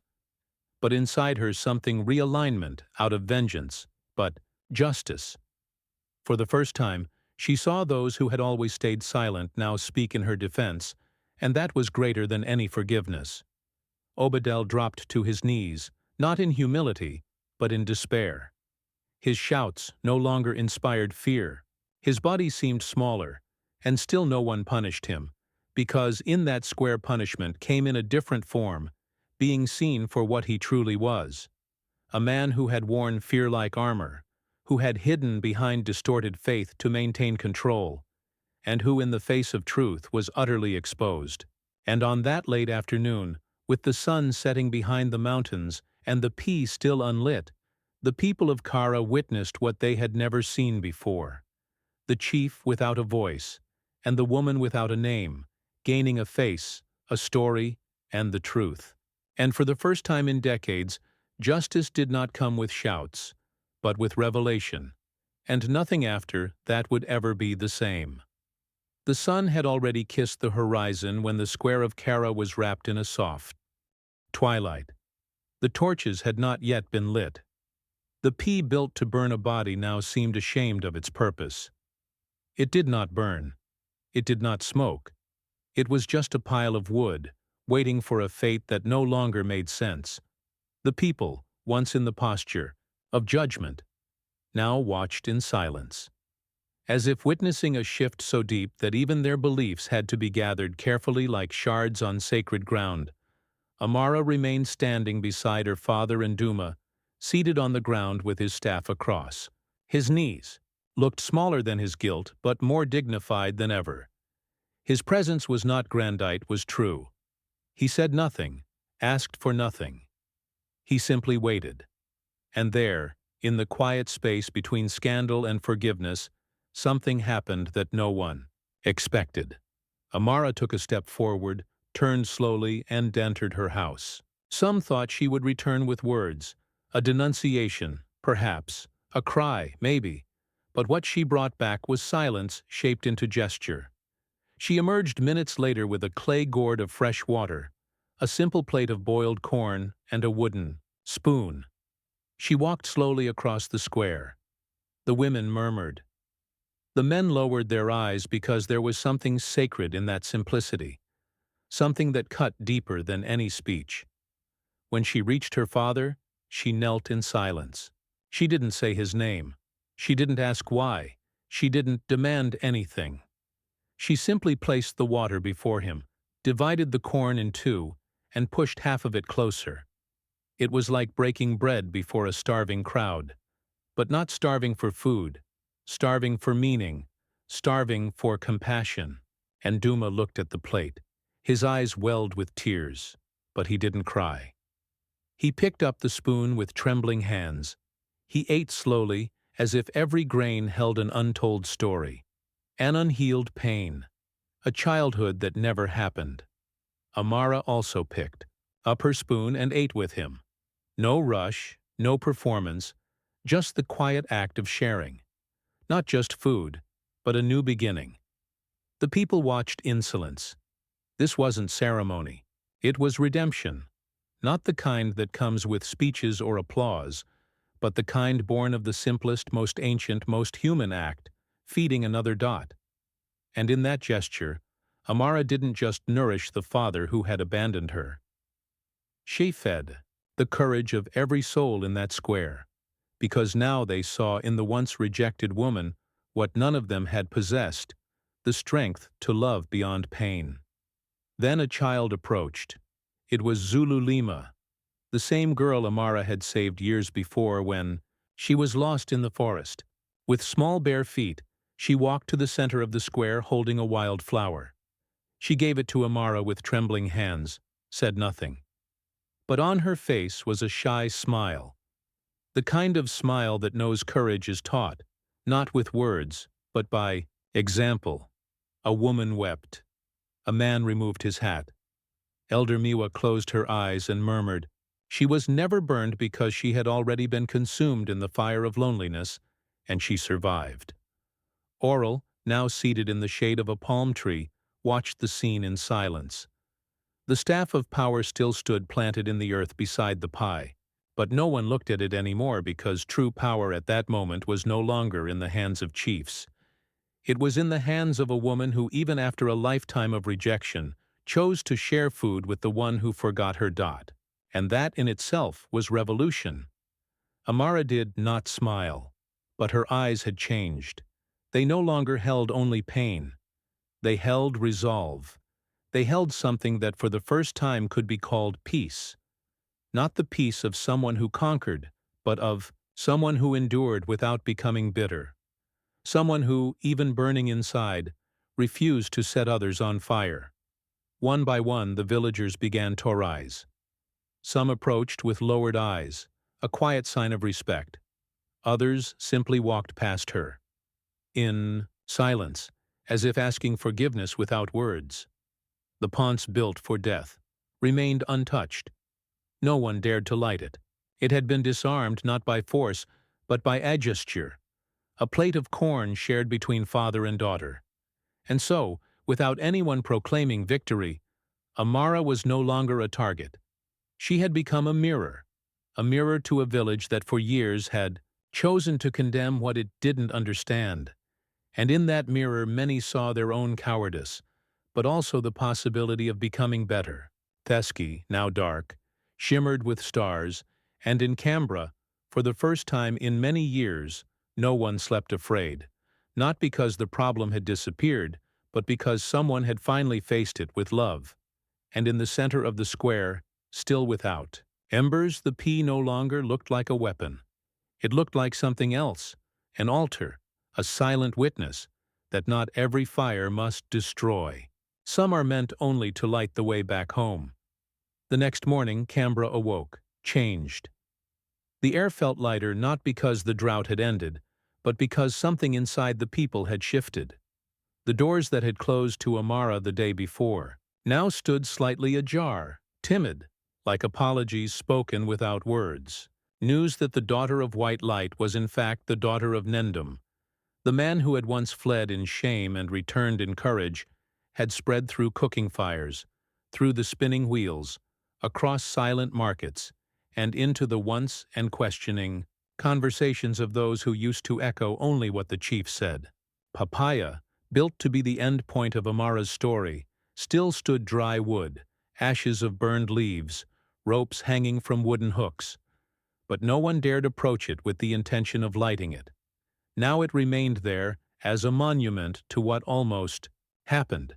But inside her something realignment out of vengeance, but justice. For the first time, she saw those who had always stayed silent now speak in her defense, and that was greater than any forgiveness. Obadel dropped to his knees, not in humility, but in despair. His shouts no longer inspired fear. His body seemed smaller, and still no one punished him, because in that square punishment came in a different form, being seen for what he truly was. A man who had worn fear-like armor, who had hidden behind distorted faith to maintain control, and who in the face of truth was utterly exposed. And on that late afternoon, with the sun setting behind the mountains and the pea still unlit, the people of Kara witnessed what they had never seen before. The chief without a voice, and the woman without a name, gaining a face, a story, and the truth. And for the first time in decades, justice did not come with shouts, but with revelation, and nothing after that would ever be the same. The sun had already kissed the horizon when the square of Kara was wrapped in a soft twilight. The torches had not yet been lit. The pea built to burn a body now seemed ashamed of its purpose. It did not burn. It did not smoke. It was just a pile of wood, waiting for a fate that no longer made sense. The people, once in the posture of judgment, now watched in silence, as if witnessing a shift so deep that even their beliefs had to be gathered carefully like shards on sacred ground. Amara remained standing beside her father and Duma, seated on the ground with his staff across. His knees looked smaller than his guilt, but more dignified than ever. His presence was not grandite, was true. He said nothing, asked for nothing. He simply waited. And there, in the quiet space between scandal and forgiveness, something happened that no one expected. Amara took a step forward, turned slowly, and entered her house. Some thought she would return with words, a denunciation, perhaps, a cry, maybe, but what she brought back was silence shaped into gesture. She emerged minutes later with a clay gourd of fresh water, a simple plate of boiled corn, and a wooden spoon. She walked slowly across the square. The women murmured. The men lowered their eyes because there was something sacred in that simplicity, something that cut deeper than any speech. When she reached her father, she knelt in silence. She didn't say his name. She didn't ask why. She didn't demand anything. She simply placed the water before him, divided the corn in two, and pushed half of it closer. It was like breaking bread before a starving crowd, but not starving for food, starving for meaning, starving for compassion. And Duma looked at the plate. His eyes welled with tears, but he didn't cry. He picked up the spoon with trembling hands. He ate slowly, as if every grain held an untold story, an unhealed pain, a childhood that never happened. Amara also picked up her spoon and ate with him. No rush, no performance, just the quiet act of sharing. Not just food, but a new beginning. The people watched insolence. This wasn't ceremony. It was redemption. Not the kind that comes with speeches or applause, but the kind born of the simplest, most ancient, most human act, feeding another dot. And in that gesture, Amara didn't just nourish the father who had abandoned her. She fed the courage of every soul in that square, because now they saw in the once rejected woman what none of them had possessed, the strength to love beyond pain. Then a child approached. It was Zululima, the same girl Amara had saved years before when she was lost in the forest. With small bare feet, she walked to the center of the square holding a wild flower. She gave it to Amara with trembling hands, said nothing. But on her face was a shy smile, the kind of smile that knows courage is taught, not with words, but by example. A woman wept. A man removed his hat. Elder Miwa closed her eyes and murmured. She was never burned because she had already been consumed in the fire of loneliness, and she survived. Oral, now seated in the shade of a palm tree, watched the scene in silence. The staff of power still stood planted in the earth beside the pie, but no one looked at it anymore because true power at that moment was no longer in the hands of chiefs. It was in the hands of a woman who, even after a lifetime of rejection, chose to share food with the one who forgot her dot. And that in itself was revolution. Amara did not smile, but her eyes had changed. They no longer held only pain. They held resolve. They held something that for the first time could be called peace. Not the peace of someone who conquered, but of someone who endured without becoming bitter. Someone who, even burning inside, refused to set others on fire. One by one, the villagers began to rise. Some approached with lowered eyes, a quiet sign of respect. Others simply walked past her, in silence, as if asking forgiveness without words. The ponce built for death remained untouched. No one dared to light it. It had been disarmed not by force, but by adjusture, a plate of corn shared between father and daughter. And so, without anyone proclaiming victory, Amara was no longer a target. She had become a mirror to a village that for years had chosen to condemn what it didn't understand. And in that mirror many saw their own cowardice, but also the possibility of becoming better. Thesky, now dark, shimmered with stars, and in Canberra, for the first time in many years, no one slept afraid, not because the problem had disappeared, but because someone had finally faced it with love. And in the center of the square, still without embers, the pea no longer looked like a weapon. It looked like something else, an altar, a silent witness that not every fire must destroy. Some are meant only to light the way back home. The next morning, Canberra awoke, changed. The air felt lighter not because the drought had ended, but because something inside the people had shifted. The doors that had closed to Amara the day before now stood slightly ajar, timid, like apologies spoken without words. News that the daughter of White Light was in fact the daughter of Nendum, the man who had once fled in shame and returned in courage, had spread through cooking fires, through the spinning wheels, across silent markets, and into the once and questioning conversations of those who used to echo only what the chief said. Papaya, built to be the end point of Amara's story, still stood dry wood, ashes of burned leaves, ropes hanging from wooden hooks. But no one dared approach it with the intention of lighting it. Now it remained there as a monument to what almost happened,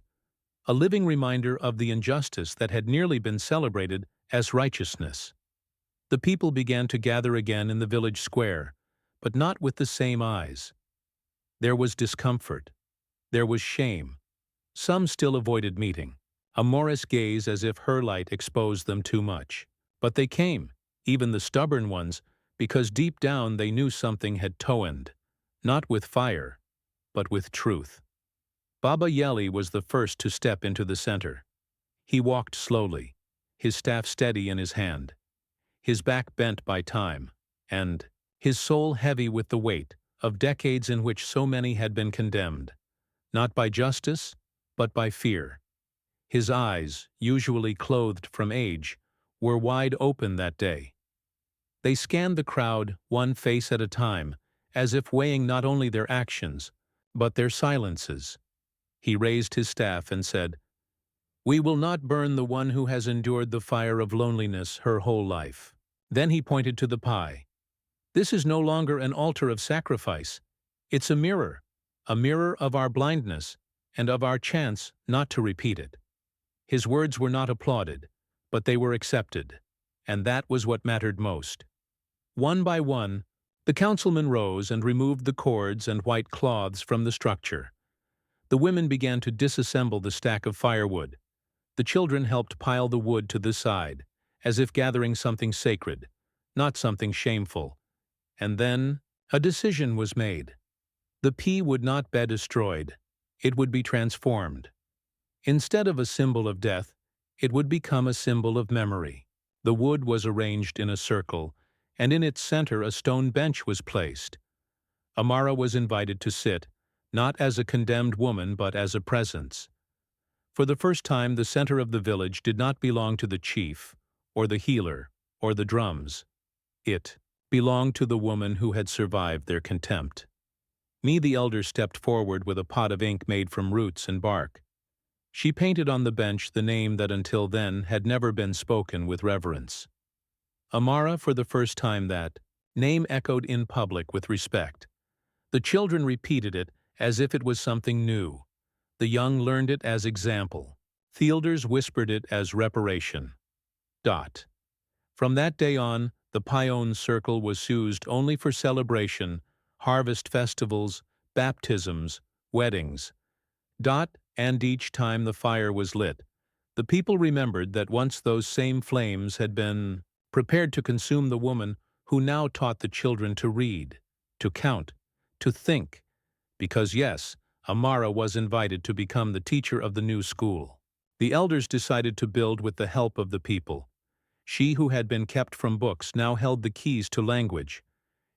a living reminder of the injustice that had nearly been celebrated as righteousness. The people began to gather again in the village square, but not with the same eyes. There was discomfort. There was shame. Some still avoided meeting, a Morris gaze as if her light exposed them too much. But they came, even the stubborn ones, because deep down they knew something had toened, not with fire, but with truth. Baba Yeli was the first to step into the center. He walked slowly, his staff steady in his hand, his back bent by time, and his soul heavy with the weight of decades in which so many had been condemned, not by justice, but by fear. His eyes, usually clothed from age, were wide open that day. They scanned the crowd, one face at a time, as if weighing not only their actions, but their silences. He raised his staff and said, "We will not burn the one who has endured the fire of loneliness her whole life." Then he pointed to the pie. "This is no longer an altar of sacrifice. It's a mirror of our blindness and of our chance not to repeat it." His words were not applauded, but they were accepted, and that was what mattered most. One by one, the councilmen rose and removed the cords and white cloths from the structure. The women began to disassemble the stack of firewood. The children helped pile the wood to the side, as if gathering something sacred, not something shameful. And then a decision was made. The pea would not be destroyed. It would be transformed. Instead of a symbol of death, it would become a symbol of memory. The wood was arranged in a circle, and in its center a stone bench was placed. Amara was invited to sit, not as a condemned woman but as a presence. For the first time, the center of the village did not belong to the chief, or the healer, or the drums. It belonged to the woman who had survived their contempt. The elder stepped forward with a pot of ink made from roots and bark. She painted on the bench the name that until then had never been spoken with reverence. Amara, for the first time that name echoed in public with respect. The children repeated it as if it was something new. The young learned it as example. The elders whispered it as reparation. From that day on, the Pione circle was used only for celebration, harvest festivals, baptisms, weddings. And each time the fire was lit, the people remembered that once those same flames had been prepared to consume the woman who now taught the children to read, to count, to think, because yes, Amara was invited to become the teacher of the new school. The elders decided to build with the help of the people. She who had been kept from books now held the keys to language.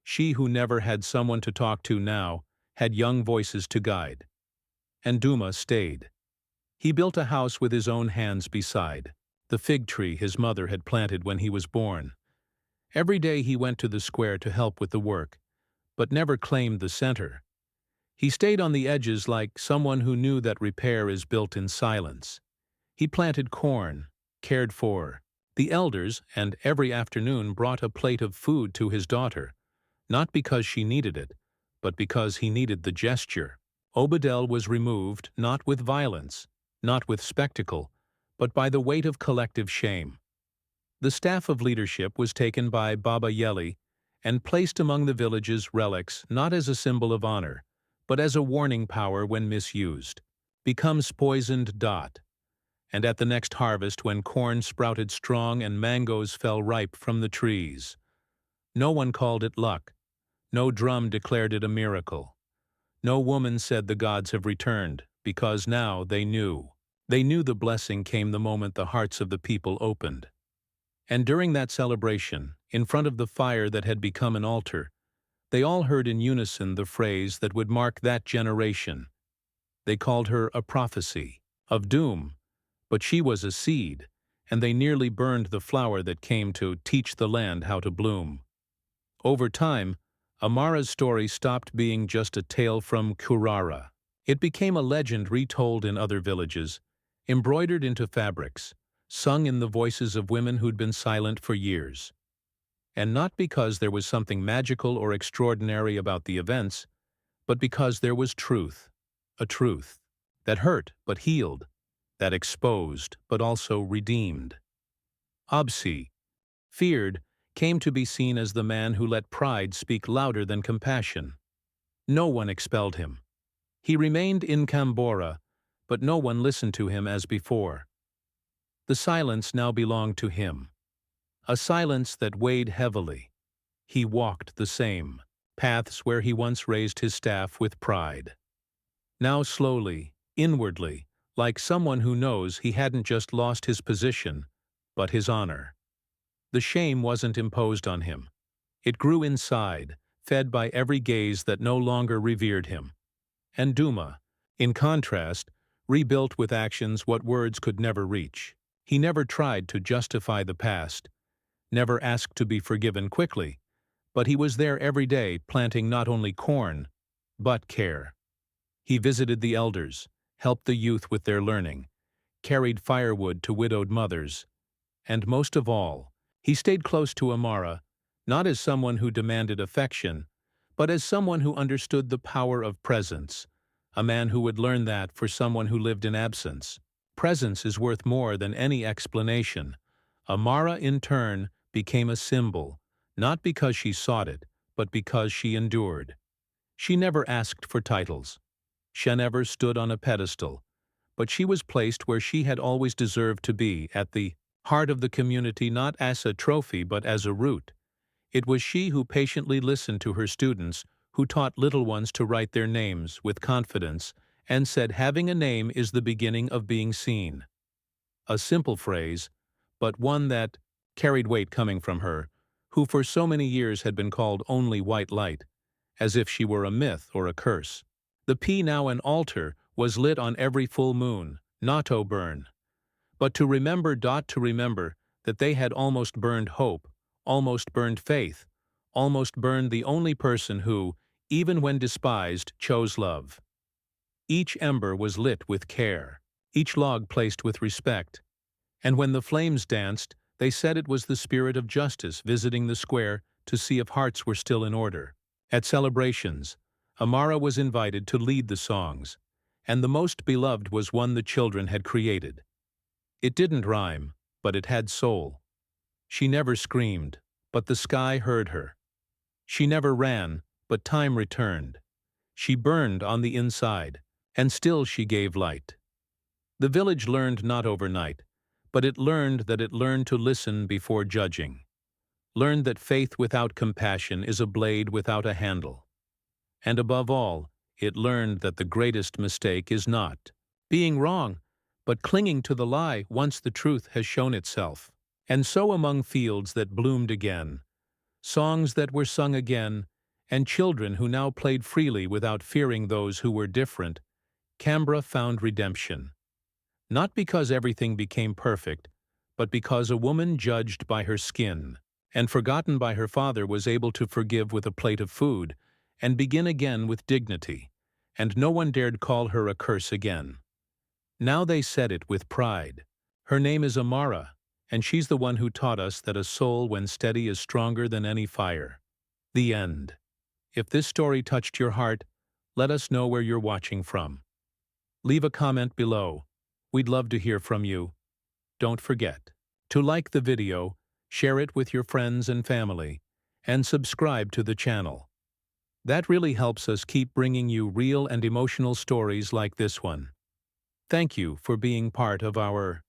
She who never had someone to talk to now had young voices to guide. And Duma stayed. He built a house with his own hands beside the fig tree his mother had planted when he was born. Every day he went to the square to help with the work, but never claimed the center. He stayed on the edges like someone who knew that repair is built in silence. He planted corn, cared for the elders, and every afternoon brought a plate of food to his daughter, not because she needed it, but because he needed the gesture. Obadel was removed not with violence, not with spectacle, but by the weight of collective shame. The staff of leadership was taken by Baba Yeli and placed among the village's relics not as a symbol of honor, but as a warning power when misused. Becomes poisoned. And at the next harvest, when corn sprouted strong and mangoes fell ripe from the trees, no one called it luck. No drum declared it a miracle. No woman said the gods have returned, because now they knew. They knew the blessing came the moment the hearts of the people opened. And during that celebration, in front of the fire that had become an altar, they all heard in unison the phrase that would mark that generation. They called her a prophecy of doom, but she was a seed, and they nearly burned the flower that came to teach the land how to bloom. Over time, Amara's story stopped being just a tale from Kurara. It became a legend retold in other villages, embroidered into fabrics, sung in the voices of women who'd been silent for years. And not because there was something magical or extraordinary about the events, but because there was truth, a truth that hurt but healed, that exposed but also redeemed. Absi, feared, came to be seen as the man who let pride speak louder than compassion. No one expelled him. He remained in Kambora, but no one listened to him as before. The silence now belonged to him, a silence that weighed heavily. He walked the same paths where he once raised his staff with pride. Now slowly, inwardly, like someone who knows he hadn't just lost his position, but his honor. The shame wasn't imposed on him. It grew inside, fed by every gaze that no longer revered him. And Duma, in contrast, rebuilt with actions what words could never reach. He never tried to justify the past, never asked to be forgiven quickly, but he was there every day planting not only corn, but care. He visited the elders, helped the youth with their learning, carried firewood to widowed mothers, and most of all, he stayed close to Amara, not as someone who demanded affection, but as someone who understood the power of presence, a man who would learn that for someone who lived in absence. Presence is worth more than any explanation. Amara, in turn, became a symbol, not because she sought it, but because she endured. She never asked for titles. She never stood on a pedestal, but she was placed where she had always deserved to be, at the heart of the community, not as a trophy but as a root. It was she who patiently listened to her students, who taught little ones to write their names with confidence, and said having a name is the beginning of being seen. A simple phrase, but one that carried weight coming from her, who for so many years had been called only White Light, as if she were a myth or a curse. The P, now an altar, was lit on every full moon, not to burn, but to remember. To remember that they had almost burned hope, almost burned faith, almost burned the only person who, even when despised, chose love. Each ember was lit with care, each log placed with respect, and when the flames danced, they said it was the spirit of justice visiting the square to see if hearts were still in order. At celebrations, Amara was invited to lead the songs, and the most beloved was one the children had created. It didn't rhyme, but it had soul. She never screamed, but the sky heard her. She never ran, but time returned. She burned on the inside, and still she gave light. The village learned not overnight, but it learned to listen before judging. Learned that faith without compassion is a blade without a handle. And above all, it learned that the greatest mistake is not being wrong, but clinging to the lie once the truth has shown itself. And so among fields that bloomed again, songs that were sung again, and children who now played freely without fearing those who were different, Canberra found redemption. Not because everything became perfect, but because a woman judged by her skin and forgotten by her father was able to forgive with a plate of food and begin again with dignity, and no one dared call her a curse again. Now they said it with pride. Her name is Amara, and she's the one who taught us that a soul when steady is stronger than any fire. The end. If this story touched your heart, let us know where you're watching from. Leave a comment below. We'd love to hear from you. Don't forget to like the video, share it with your friends and family, and subscribe to the channel. That really helps us keep bringing you real and emotional stories like this one. Thank you for being part of our